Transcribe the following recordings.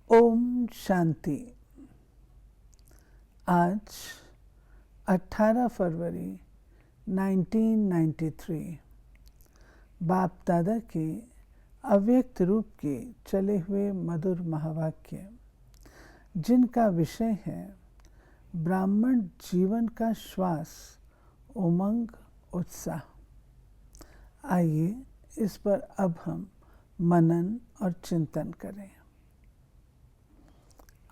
ओम शांति। आज 18 फरवरी 1993 बाप दादा के अव्यक्त रूप के चले हुए मधुर महावाक्य, जिनका विषय है ब्राह्मण जीवन का श्वास, उमंग, उत्साह। आइए इस पर अब हम मनन और चिंतन करें।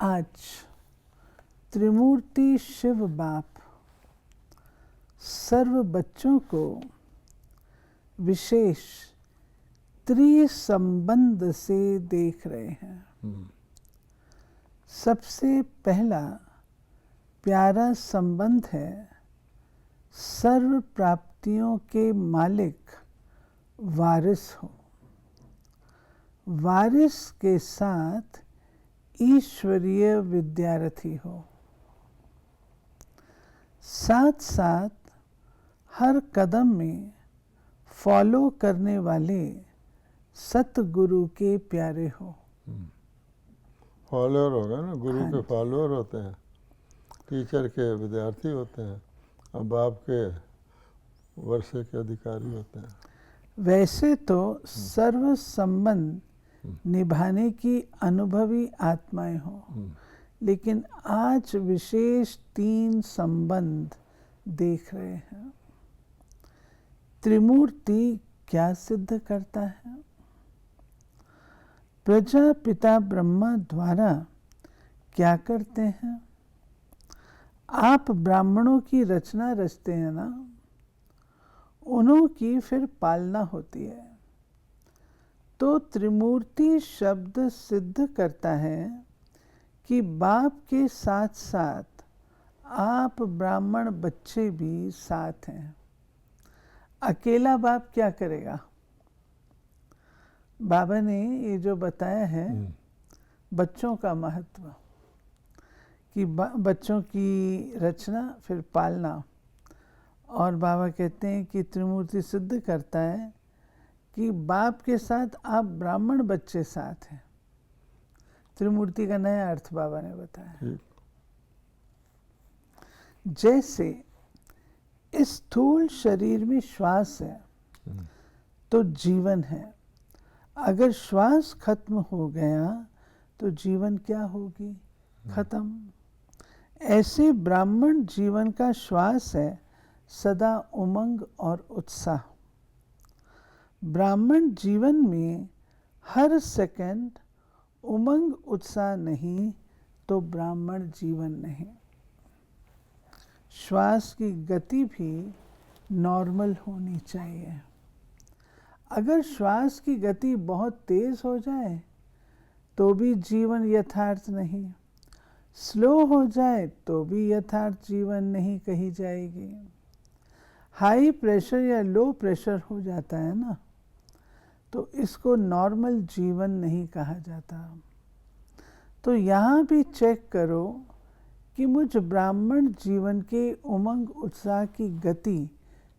आज त्रिमूर्ति शिव बाप सर्व बच्चों को विशेष त्रिसंबंध से देख रहे हैं। सबसे पहला प्यारा संबंध है सर्व प्राप्तियों के मालिक वारिस हो। वारिस के साथ ईश्वरीय विद्यार्थी हो। साथ साथ हर कदम में फॉलो करने वाले सतगुरु के प्यारे हो। फॉलोअर होगा ना, गुरु के फॉलोअर होते हैं, टीचर के विद्यार्थी होते हैं और बाप के वर्षे के अधिकारी होते हैं। वैसे तो सर्व संबंध निभाने की अनुभवी आत्माएं हो, लेकिन आज विशेष 3 संबंध देख रहे हैं। त्रिमूर्ति क्या सिद्ध करता है? प्रजापिता ब्रह्मा द्वारा क्या करते हैं? आप ब्राह्मणों की रचना रचते हैं ना, उन्हों की फिर पालना होती है। तो त्रिमूर्ति शब्द सिद्ध करता है कि बाप के साथ साथ आप ब्राह्मण बच्चे भी साथ हैं। अकेला बाप क्या करेगा? बाबा ने ये जो बताया है बच्चों का महत्व, कि बच्चों की रचना फिर पालना, और बाबा कहते हैं कि त्रिमूर्ति सिद्ध करता है कि बाप के साथ आप ब्राह्मण बच्चे साथ हैं। त्रिमूर्ति का नया अर्थ बाबा ने बताया। जैसे इस स्थूल शरीर में श्वास है तो जीवन है। अगर श्वास खत्म हो गया तो जीवन क्या होगी? खत्म। ऐसे ब्राह्मण जीवन का श्वास है, सदा उमंग और उत्साह। ब्राह्मण जीवन में हर सेकंड उमंग उत्साह नहीं तो ब्राह्मण जीवन नहीं। श्वास की गति भी नॉर्मल होनी चाहिए। अगर श्वास की गति बहुत तेज हो जाए तो भी जीवन यथार्थ नहीं, स्लो हो जाए तो भी यथार्थ जीवन नहीं कही जाएगी। हाई प्रेशर या लो प्रेशर हो जाता है ना, तो इसको नॉर्मल जीवन नहीं कहा जाता। तो यहाँ भी चेक करो कि मुझ ब्राह्मण जीवन के उमंग उत्साह की गति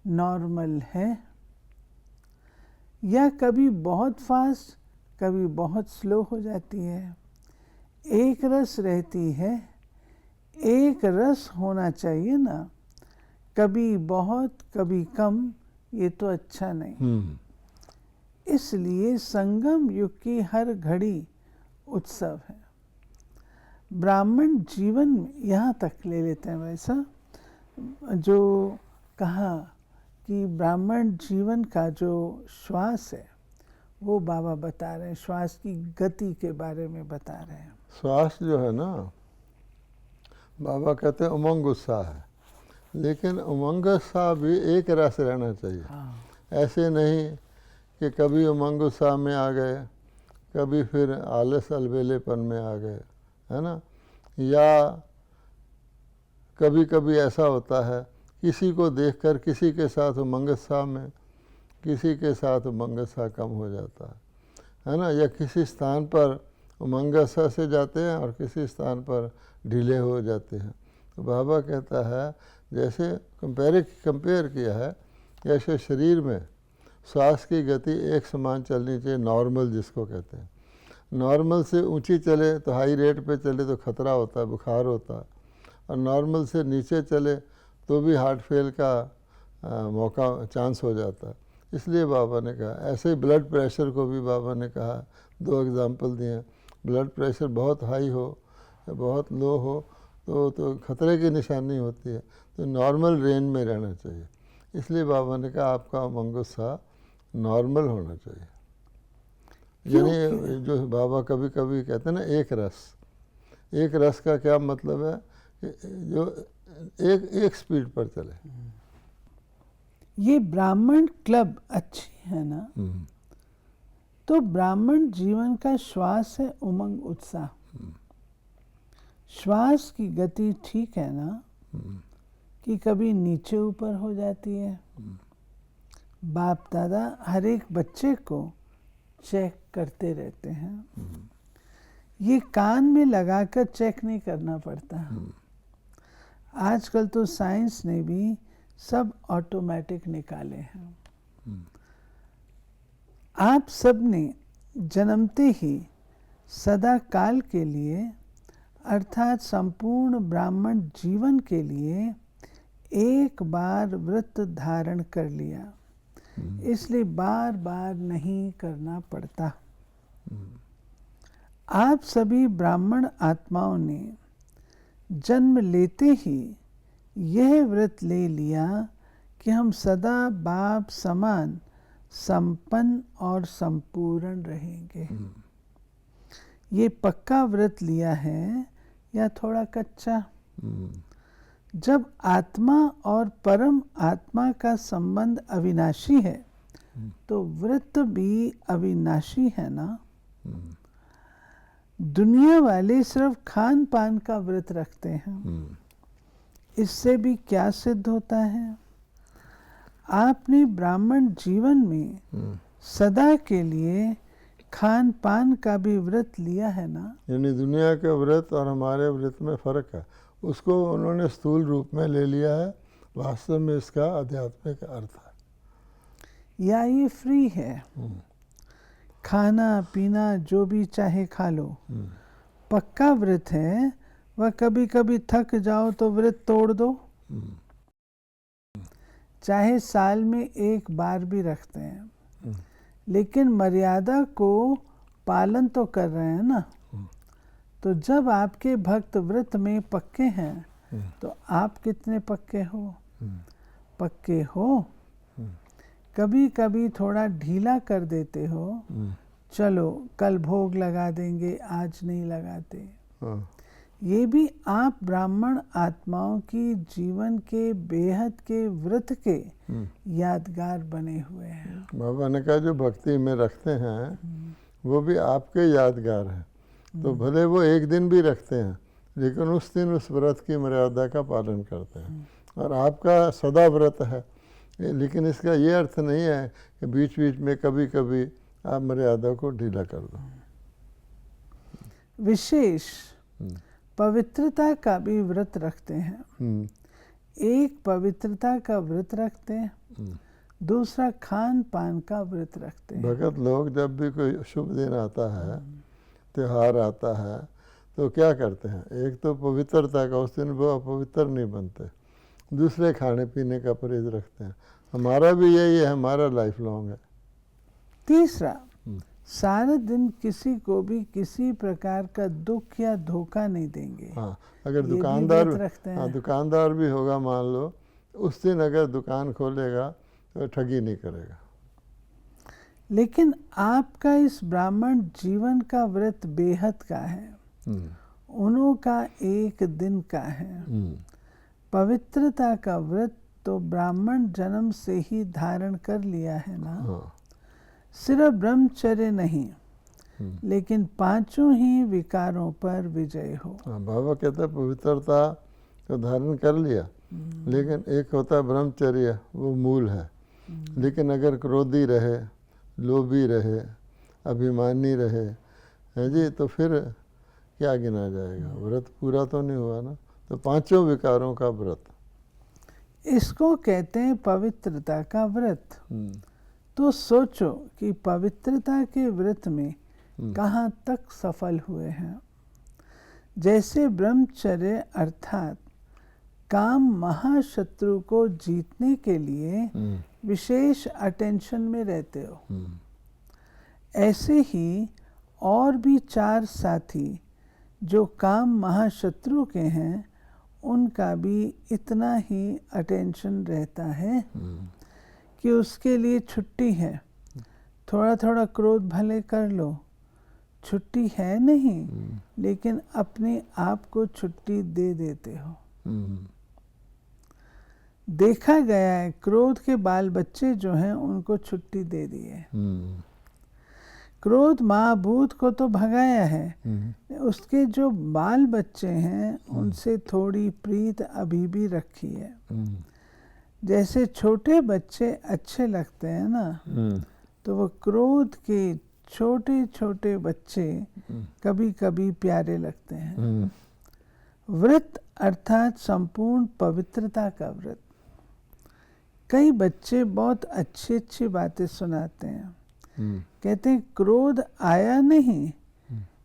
नॉर्मल है, या कभी बहुत फास्ट कभी बहुत स्लो हो जाती है। एक रस रहती है, एक रस होना चाहिए ना, कभी बहुत कभी कम, ये तो अच्छा नहीं। इसलिए संगम युग की हर घड़ी उत्सव है। ब्राह्मण जीवन में यहाँ तक ले लेते हैं वैसा जो कहा कि ब्राह्मण जीवन का जो श्वास है वो बाबा बता रहे हैं, श्वास की गति के बारे में बता रहे हैं। श्वास जो है ना, बाबा कहते हैं उमंग उत्साह है, लेकिन उमंग उत्साह भी एक रस रहना चाहिए। ऐसे नहीं कि कभी उमंग उत्साह में आ गए, कभी फिर आलस अलबेलेपन में आ गए, है ना। या कभी कभी ऐसा होता है किसी को देखकर किसी के साथ उमंग उत्साह में, किसी के साथ उमंग उत्साह कम हो जाता है ना। या किसी स्थान पर उमंग उत्साह से जाते हैं और किसी स्थान पर ढीले हो जाते हैं। तो बाबा कहता है जैसे कंपेयर किया है, जैसे शरीर में श्वास की गति एक समान चलनी चाहिए, नॉर्मल जिसको कहते हैं। नॉर्मल से ऊंची चले तो हाई रेट पे चले तो खतरा होता है, बुखार होता है, और नॉर्मल से नीचे चले तो भी हार्ट फेल का मौका चांस हो जाता है। इसलिए बाबा ने कहा, ऐसे ही ब्लड प्रेशर को भी बाबा ने कहा, 2 एग्जाम्पल दिए। ब्लड प्रेशर बहुत हाई हो या बहुत लो हो तो खतरे की निशानी होती है, तो नॉर्मल रेंज में रहना चाहिए। इसलिए बाबा ने कहा आपका उमंग उत्साह नॉर्मल होना चाहिए। यानी जो बाबा कभी कभी कहते हैं ना एक रस का क्या मतलब है कि जो एक स्पीड पर चले। ये ब्राह्मण क्लब अच्छी है ना, तो ब्राह्मण जीवन का श्वास है उमंग उत्साह। श्वास की गति ठीक है ना, कि कभी नीचे ऊपर हो जाती है। बाप दादा हर एक बच्चे को चेक करते रहते हैं। ये कान में लगाकर चेक नहीं करना पड़ता। आजकल तो साइंस ने भी सब ऑटोमेटिक निकाले हैं। आप सबने जन्मते ही सदा काल के लिए अर्थात संपूर्ण ब्राह्मण जीवन के लिए एक बार व्रत धारण कर लिया, इसलिए बार बार नहीं करना पड़ता। आप सभी ब्राह्मण आत्माओं ने जन्म लेते ही यह व्रत ले लिया कि हम सदा बाप समान संपन्न और संपूर्ण रहेंगे। ये पक्का व्रत लिया है या थोड़ा कच्चा? जब आत्मा और परम आत्मा का संबंध अविनाशी है तो व्रत भी अविनाशी है ना। दुनिया वाले सिर्फ खान पान का व्रत रखते हैं, इससे भी क्या सिद्ध होता है? आपने ब्राह्मण जीवन में सदा के लिए खान पान का भी व्रत लिया है ना। यानी दुनिया के व्रत और हमारे व्रत में फर्क है, उसको उन्होंने स्थूल रूप में ले लिया है, वास्तव में इसका आध्यात्मिक अर्थ है। या ये फ्री है, खाना पीना जो भी चाहे खा लो। पक्का व्रत है वह कभी कभी थक जाओ तो व्रत तोड़ दो, चाहे साल में एक बार भी रखते हैं, लेकिन मर्यादा को पालन तो कर रहे हैं ना। तो जब आपके भक्त व्रत में पक्के हैं तो आप कितने पक्के हो? पक्के हो। कभी कभी थोड़ा ढीला कर देते हो, चलो कल भोग लगा देंगे, आज नहीं लगाते। ये भी आप ब्राह्मण आत्माओं की जीवन के बेहद के व्रत के यादगार बने हुए हैं। बाबा ने कहा जो भक्ति में रखते हैं वो भी आपके यादगार हैं। तो भले वो एक दिन भी रखते हैं लेकिन उस दिन उस व्रत की मर्यादा का पालन करते हैं, और आपका सदा व्रत है। लेकिन इसका ये अर्थ नहीं है कि बीच बीच में कभी कभी आप मर्यादा को ढीला कर दो। विशेष पवित्रता का भी व्रत रखते हैं। एक पवित्रता का व्रत रखते हैं, दूसरा खान पान का व्रत रखते हैं। भगत लोग जब भी कोई शुभ दिन आता है, त्योहार आता है, तो क्या करते हैं? एक तो पवित्रता का, उस दिन वो अपवित्र नहीं बनते। दूसरे खाने पीने का परहेज रखते हैं। हमारा भी यही है, हमारा लाइफ लॉन्ग है। तीसरा, सारा दिन किसी को भी किसी प्रकार का दुख या धोखा नहीं देंगे। हाँ, अगर दुकानदार भी होगा मान लो, उस दिन अगर दुकान खोलेगा तो ठगी नहीं करेगा। लेकिन आपका इस ब्राह्मण जीवन का व्रत बेहद का है, उन्हों का एक दिन का है। पवित्रता का व्रत तो ब्राह्मण जन्म से ही धारण कर लिया है ना। सिर्फ ब्रह्मचर्य नहीं, लेकिन पांचों ही विकारों पर विजय हो। बाबा कहता है पवित्रता तो धारण कर लिया, लेकिन एक होता है ब्रह्मचर्य, वो मूल है। लेकिन अगर क्रोधी रहे, लोभी रहे, अभिमानी रहे, है जी, तो फिर क्या गिना जाएगा? व्रत पूरा तो नहीं हुआ ना। तो पांचों विकारों का व्रत, इसको कहते हैं पवित्रता का व्रत। तो सोचो कि पवित्रता के व्रत में कहाँ तक सफल हुए हैं। जैसे ब्रह्मचर्य अर्थात काम महाशत्रु को जीतने के लिए विशेष अटेंशन में रहते हो, ऐसे ही और भी 4 साथी जो काम महाशत्रु के हैं उनका भी इतना ही अटेंशन रहता है कि उसके लिए छुट्टी है। थोड़ा थोड़ा क्रोध भले कर लो, छुट्टी है नहीं, लेकिन अपने आप को छुट्टी दे देते हो। देखा गया है क्रोध के बाल बच्चे जो हैं उनको छुट्टी दे दी है। क्रोध महाभूत को तो भगाया है, उसके जो बाल बच्चे हैं उनसे थोड़ी प्रीत अभी भी रखी है। जैसे छोटे बच्चे अच्छे लगते हैं ना, तो वो क्रोध के छोटे छोटे बच्चे कभी कभी प्यारे लगते हैं। व्रत अर्थात संपूर्ण पवित्रता का व्रत। कई बच्चे बहुत अच्छी अच्छी बातें सुनाते हैं, कहते हैं क्रोध आया नहीं,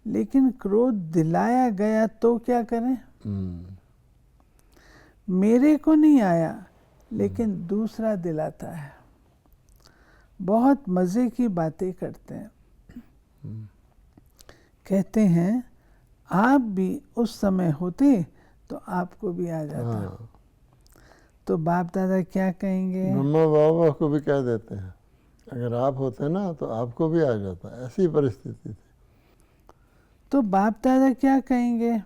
लेकिन क्रोध दिलाया गया तो क्या करें। मेरे को नहीं आया, लेकिन दूसरा दिलाता है। बहुत मज़े की बातें करते हैं। कहते हैं आप भी उस समय होते तो आपको भी आ जाता। तो बाप दादा क्या कहेंगे? ब्रह्मा बाबा को भी कह देते हैं अगर आप होते ना तो आपको भी आ जाता। ऐसी परिस्थिति थी। तो बाप दादा क्या कहेंगे?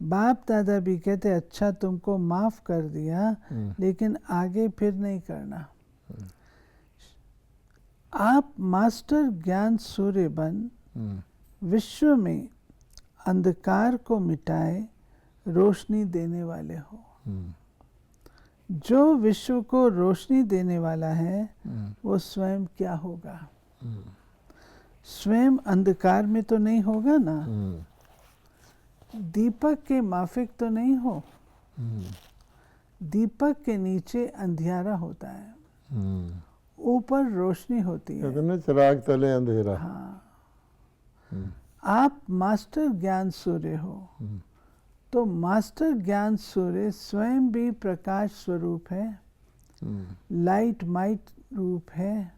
बाप दादा भी कहते अच्छा तुमको माफ कर दिया, लेकिन आगे फिर नहीं करना। आप मास्टर ज्ञान सूर्य बन विश्व में अंधकार को मिटाए रोशनी देने वाले हो। जो विश्व को रोशनी देने वाला है वो स्वयं क्या होगा? स्वयं अंधकार में तो नहीं होगा ना। दीपक के माफिक तो नहीं हो। दीपक के नीचे अंधियारा होता है, ऊपर रोशनी होती है। चिराग तले अंधेरा। हाँ, आप मास्टर ज्ञान सूर्य हो, तो मास्टर ज्ञान सूर्य स्वयं भी प्रकाश स्वरूप है, लाइट माइट रूप है,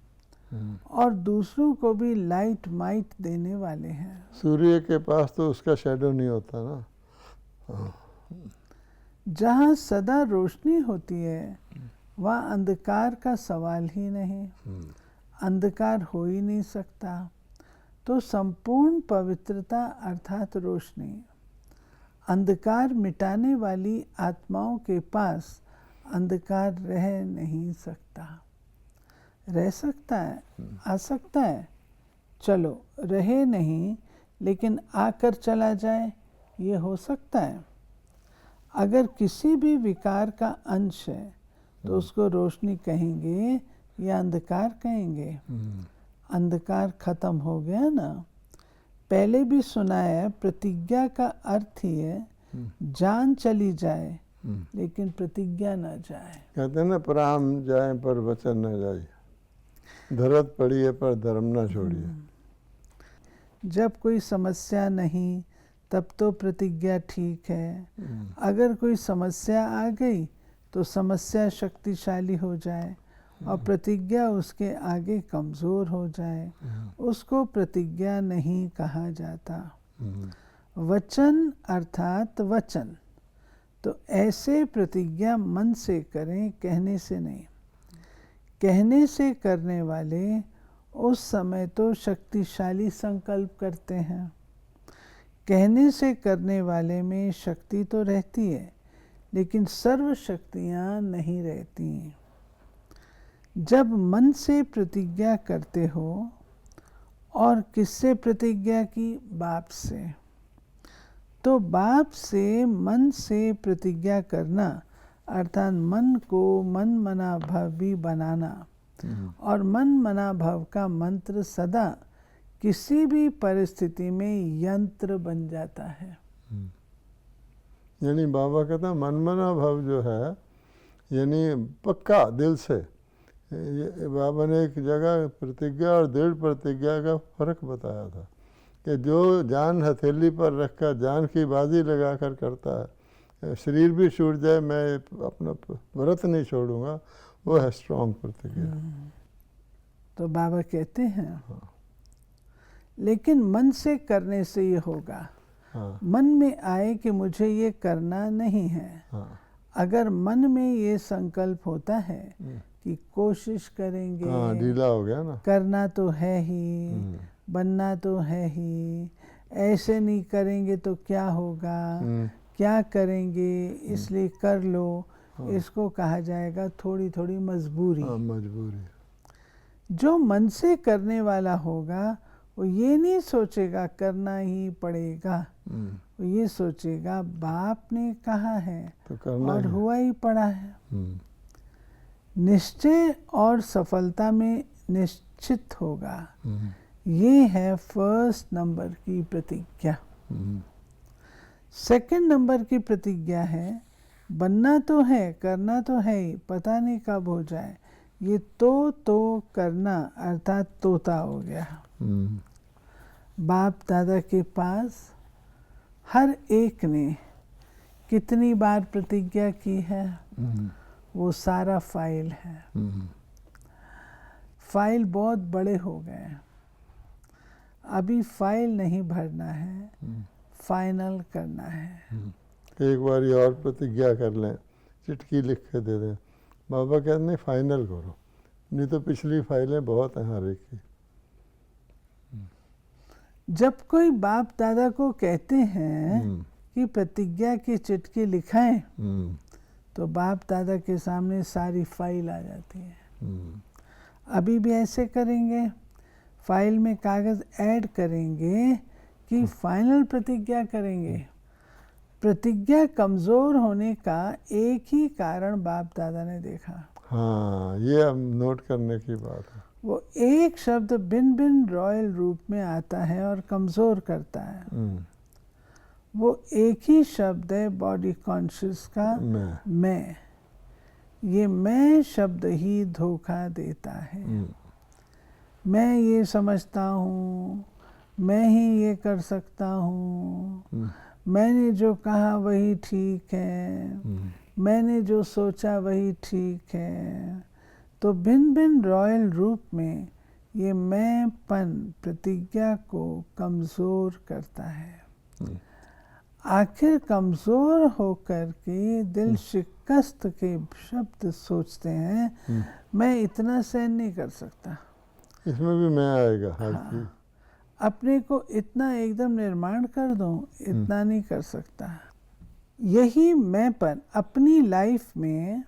और दूसरों को भी लाइट माइट देने वाले हैं। सूर्य के पास तो उसका शैडो नहीं होता ना। जहाँ सदा रोशनी होती है वहाँ अंधकार का सवाल ही नहीं। अंधकार हो ही नहीं सकता। तो संपूर्ण पवित्रता अर्थात रोशनी अंधकार मिटाने वाली आत्माओं के पास अंधकार रह नहीं सकता। रह सकता है, आ सकता है, चलो रहे नहीं, लेकिन आकर चला जाए, ये हो सकता है। अगर किसी भी विकार का अंश है तो उसको रोशनी कहेंगे या अंधकार कहेंगे। अंधकार खत्म हो गया ना। पहले भी सुना है प्रतिज्ञा का अर्थ ही है जान चली जाए लेकिन प्रतिज्ञा ना जाए। कहते हैं ना प्राण जाए पर वचन न जाए, धरत पड़ी है पर धर्म ना छोड़िए। जब कोई समस्या नहीं तब तो प्रतिज्ञा ठीक है। अगर कोई समस्या आ गई तो समस्या शक्तिशाली हो जाए और प्रतिज्ञा उसके आगे कमज़ोर हो जाए, उसको प्रतिज्ञा नहीं कहा जाता। वचन अर्थात वचन, तो ऐसे प्रतिज्ञा मन से करें, कहने से नहीं। कहने से करने वाले उस समय तो शक्तिशाली संकल्प करते हैं। कहने से करने वाले में शक्ति तो रहती है, लेकिन सर्व शक्तियाँ नहीं रहती। जब मन से प्रतिज्ञा करते हो, और किससे प्रतिज्ञा की? बाप से। तो बाप से मन से प्रतिज्ञा करना अर्थात मन को मन मना भव भी बनाना, और मन मना भव का मंत्र सदा किसी भी परिस्थिति में यंत्र बन जाता है। यानी बाबा कहता मन मना भव जो है, यानी पक्का दिल से। ये बाबा ने एक जगह प्रतिज्ञा और दृढ़ प्रतिज्ञा का फर्क बताया था। कि जो जान हथेली पर रखकर जान की बाजी लगा कर करता है, शरीर भी छूट जाए मैं अपना व्रत नहीं छोड़ूंगा, वो है स्ट्रॉन्ग प्रतिज्ञा। तो बाबा कहते हैं लेकिन मन से करने से ये होगा। हाँ मन में आए कि मुझे ये करना नहीं है। हाँ अगर मन में ये संकल्प होता है कि कोशिश करेंगे, हाँ, ढीला हो गया ना, करना तो है ही, बनना तो है ही, ऐसे नहीं करेंगे तो क्या होगा, क्या करेंगे, इसलिए कर लो, इसको कहा जाएगा थोड़ी थोड़ी मजबूरी। हाँ, मजबूरी। जो मन से करने वाला होगा वो ये नहीं सोचेगा करना ही पड़ेगा, वो ये सोचेगा बाप ने कहा है तो करना और ही। हुआ ही पड़ा है। निश्चय और सफलता में निश्चित होगा। ये है फर्स्ट नंबर की प्रतिज्ञा। सेकंड नंबर की प्रतिज्ञा है बनना तो है, करना तो है ही, पता नहीं कब हो जाए। ये तो करना अर्थात तोता हो गया। बाप दादा के पास हर एक ने कितनी बार प्रतिज्ञा की है, वो सारा फाइल है। फाइल बहुत बड़े हो गए, अभी फाइल नहीं भरना है, फाइनल करना है। एक बार ये और प्रतिज्ञा कर लें, चिट्ठी लिख के दे दें, बाबा कहते नहीं फाइनल करो, नहीं तो पिछली फाइलें बहुत हैं हर एक की। जब कोई बाप दादा को कहते हैं कि प्रतिज्ञा की चिट्ठी लिखाएं, तो बाप दादा के सामने सारी फाइल आ जाती है। अभी भी ऐसे करेंगे, फाइल में कागज़ ऐड करेंगे कि फाइनल प्रतिज्ञा करेंगे। प्रतिज्ञा कमज़ोर होने का एक ही कारण बाप दादा ने देखा। हाँ, ये अब नोट करने की बात है। वो एक शब्द बिन बिन रॉयल रूप में आता है और कमज़ोर करता है। वो एक ही शब्द है बॉडी कॉन्शियस का, मैं। ये मैं शब्द ही धोखा देता है। मैं ये समझता हूँ, मैं ही ये कर सकता हूँ, मैंने जो कहा वही ठीक है, मैंने जो सोचा वही ठीक है। तो भिन्न भिन्न रॉयल रूप में ये मैंपन प्रतिज्ञा को कमज़ोर करता है। आखिर कमज़ोर होकर के दिल शिकस्त के शब्द सोचते हैं, मैं इतना सहन नहीं कर सकता। इसमें भी मैं आएगा। हाँ, अपने को इतना एकदम निर्माण कर दूं, इतना नहीं कर सकता। यही मैंपन अपनी लाइफ में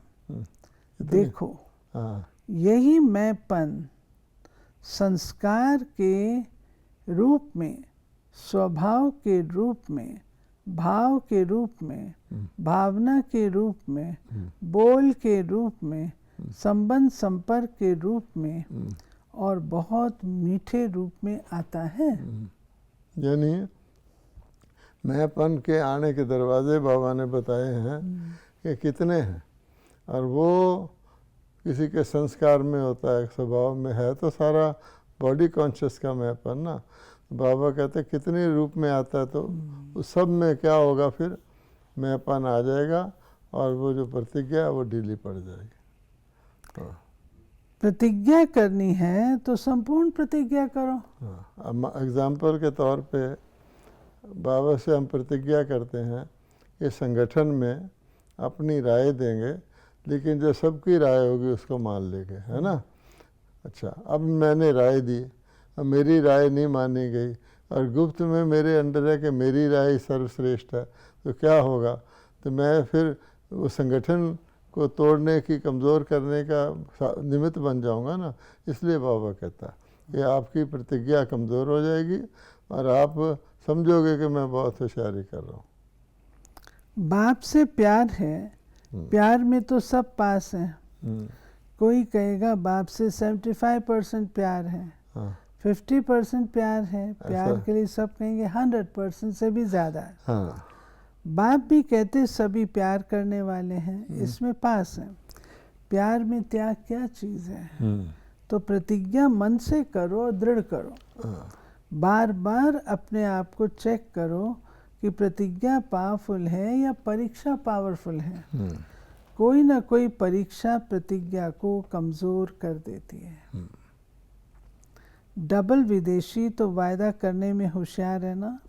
देखो। यही मैंपन संस्कार के रूप में, स्वभाव के रूप में, भाव के रूप में, भावना के रूप में, बोल के रूप में, संबंध संपर्क के रूप में और बहुत मीठे रूप में आता है। यानी मैंपन के आने के दरवाजे बाबा ने बताए हैं कि कितने हैं, और वो किसी के संस्कार में होता है, स्वभाव में है, तो सारा बॉडी कॉन्शियस का मैंपन ना। बाबा कहते कितने रूप में आता है, तो उस सब में क्या होगा, फिर मैंपन आ जाएगा और वो जो प्रतिज्ञा है वो ढीली पड़ जाएगी। तो प्रतिज्ञा करनी है तो संपूर्ण प्रतिज्ञा करो। अब एग्जाम्पल के तौर पे बाबा से हम प्रतिज्ञा करते हैं कि संगठन में अपनी राय देंगे, लेकिन जो सबकी राय होगी उसको मान लेंगे, है ना। अच्छा, अब मैंने राय दी, अब मेरी राय नहीं मानी गई और गुप्त में मेरे अंडर है कि मेरी राय सर्वश्रेष्ठ है, तो क्या होगा, तो मैं फिर वो संगठन को तोड़ने की, कमज़ोर करने का निमित्त बन जाऊंगा ना। इसलिए बाबा कहता है कि आपकी प्रतिज्ञा कमज़ोर हो जाएगी और आप समझोगे कि मैं बहुत होशियारी कर रहा हूँ। बाप से प्यार है, प्यार में तो सब पास हैं। कोई कहेगा बाप से 75% प्यार है, 50% प्यार है, प्यार के लिए सब कहेंगे 100% से भी ज़्यादा है। बाप भी कहते सभी प्यार करने वाले हैं, इसमें पास हैं। प्यार में त्याग क्या चीज़ है। तो प्रतिज्ञा मन से करो और दृढ़ करो। बार बार अपने आप को चेक करो कि प्रतिज्ञा पावरफुल है या परीक्षा पावरफुल है। कोई ना कोई परीक्षा प्रतिज्ञा को कमज़ोर कर देती है। डबल विदेशी तो वायदा करने में होशियार है ना,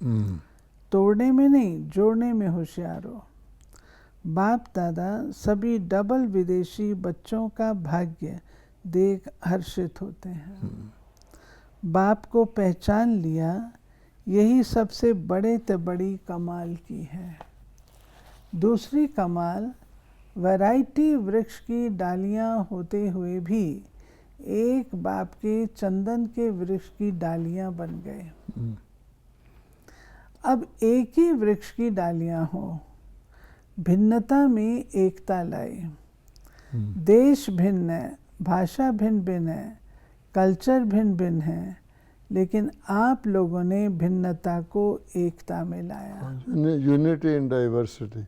तोड़ने में नहीं, जोड़ने में होशियार हो। बाप दादा सभी डबल विदेशी बच्चों का भाग्य देख हर्षित होते हैं। बाप को पहचान लिया, यही सबसे बड़े से बड़ी कमाल की है। दूसरी कमाल, वैरायटी वृक्ष की डालियां होते हुए भी एक बाप के चंदन के वृक्ष की डालियां बन गए। अब एक ही वृक्ष की डालियां हो, भिन्नता में एकता लाए। देश भिन्न है, भाषा भिन्न भिन्न है, कल्चर भिन्न भिन्न है, लेकिन आप लोगों ने भिन्नता को एकता में लाया। Unity in diversity.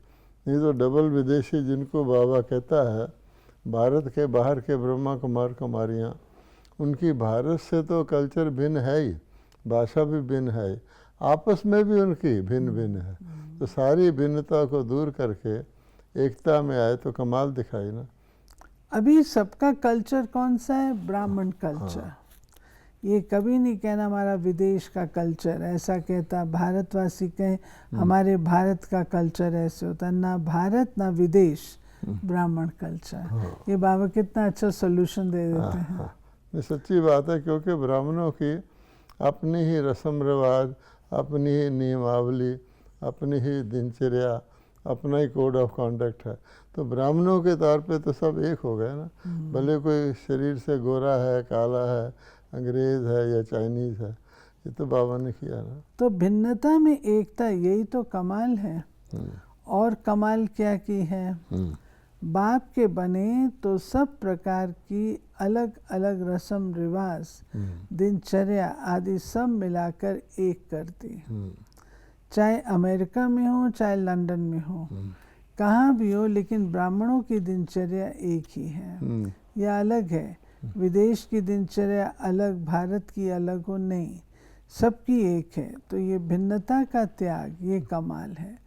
ये तो डबल विदेशी जिनको बाबा कहता है, भारत के बाहर के ब्रह्मा कुमार कुमारियाँ, उनकी भारत से तो कल्चर भिन्न है ही, भाषा भी भिन्न है, आपस में भी उनकी भिन्न भिन्न है। तो सारी भिन्नता को दूर करके एकता में आए तो कमाल दिखाई ना। अभी सबका कल्चर कौन सा है? ब्राह्मण कल्चर। ये कभी नहीं कहना हमारा विदेश का कल्चर, ऐसा कहता भारतवासी कहें हमारे भारत का कल्चर ऐसे होता, ना भारत ना विदेश, ब्राह्मण कल्चर। ये बाबा कितना अच्छा सोल्यूशन दे देते हैं। ये सच्ची बात है, क्योंकि ब्राह्मणों की अपनी ही रस्म रिवाज, अपनी ही नियमावली, अपनी ही दिनचर्या, अपना ही कोड ऑफ कॉन्डक्ट है। तो ब्राह्मणों के तौर पे तो सब एक हो गए ना, भले कोई शरीर से गोरा है, काला है, अंग्रेज है या चाइनीज है, ये तो बाबा ने किया ना। तो भिन्नता में एकता, यही तो कमाल है। और कमाल क्या की है? बाप के बने तो सब प्रकार की अलग अलग रस्म रिवाज, दिनचर्या आदि सब मिलाकर एक कर दी। चाहे अमेरिका में हो, चाहे लंदन में हो, कहाँ भी हो, लेकिन ब्राह्मणों की दिनचर्या एक ही है। यह अलग है, विदेश की दिनचर्या अलग, भारत की अलग हो, नहीं, सबकी एक है। तो ये भिन्नता का त्याग, ये कमाल है।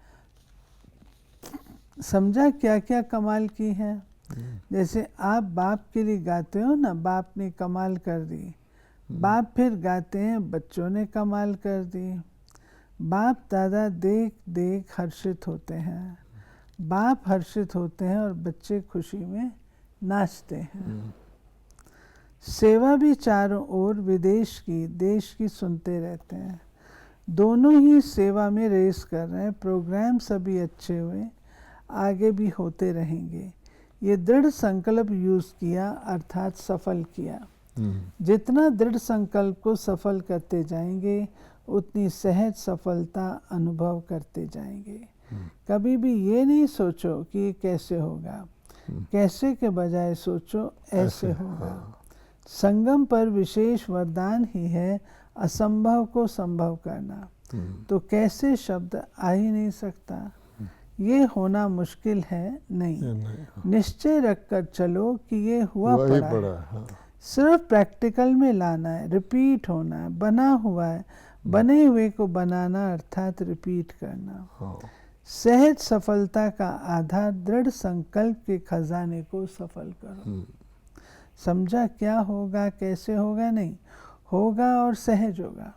समझा क्या क्या कमाल की है? जैसे आप बाप के लिए गाते हो ना, बाप ने कमाल कर दी, बाप फिर गाते हैं बच्चों ने कमाल कर दी। बाप दादा देख देख हर्षित होते हैं, बाप हर्षित होते हैं और बच्चे खुशी में नाचते हैं। सेवा भी चारों ओर विदेश की देश की सुनते रहते हैं। दोनों ही सेवा में रेस कर रहे हैं। प्रोग्राम सभी अच्छे हुए, आगे भी होते रहेंगे। ये दृढ़ संकल्प यूज किया, अर्थात सफल किया। जितना दृढ़ संकल्प को सफल करते जाएंगे, उतनी सहज सफलता अनुभव करते जाएंगे। कभी भी ये नहीं सोचो कि ये कैसे होगा, कैसे के बजाय सोचो ऐसे होगा। संगम पर विशेष वरदान ही है असंभव को संभव करना। तो कैसे शब्द आ ही नहीं सकता। ये होना मुश्किल है नहीं, निश्चय रखकर चलो कि ये हुआ पड़ा है। सिर्फ प्रैक्टिकल में लाना है, रिपीट होना है, बना हुआ है, बने हुए को बनाना अर्थात रिपीट करना। सहज सफलता का आधार दृढ़ संकल्प के खजाने को सफल करो। समझा क्या होगा, कैसे होगा? नहीं, होगा और सहज होगा।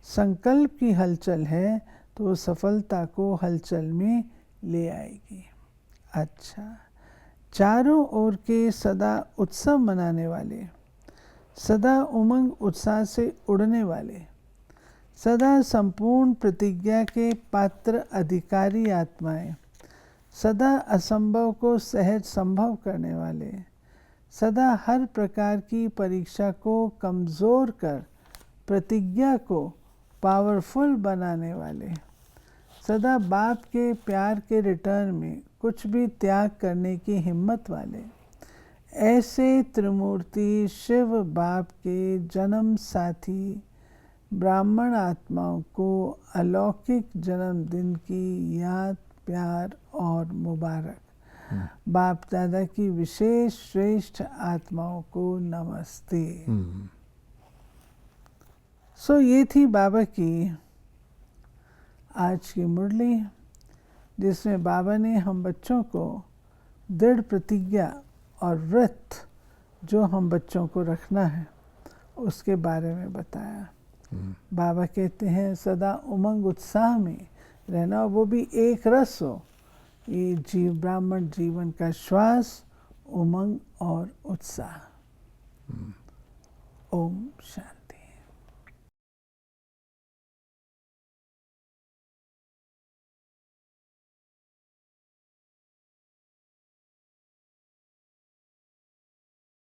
संकल्प की हलचल है तो सफलता को हलचल में ले आएगी। अच्छा, चारों ओर के सदा उत्सव मनाने वाले, सदा उमंग उत्साह से उड़ने वाले, सदा संपूर्ण प्रतिज्ञा के पात्र अधिकारी आत्माएं, सदा असंभव को सहज संभव करने वाले, सदा हर प्रकार की परीक्षा को कमज़ोर कर प्रतिज्ञा को पावरफुल बनाने वाले, सदा बाप के प्यार के रिटर्न में कुछ भी त्याग करने की हिम्मत वाले, ऐसे त्रिमूर्ति शिव बाप के जन्म साथी ब्राह्मण आत्माओं को अलौकिक जन्मदिन की याद, प्यार और मुबारक। बाप दादा की विशेष श्रेष्ठ आत्माओं को नमस्ते। सो ये थी बाबा की आज की मुरली, जिसमें बाबा ने हम बच्चों को दृढ़ प्रतिज्ञा और व्रत जो हम बच्चों को रखना है उसके बारे में बताया। बाबा कहते हैं सदा उमंग उत्साह में रहना, वो भी एक रस हो। ये ब्राह्मण जीवन का श्वास, उमंग और उत्साह। ओम शांति।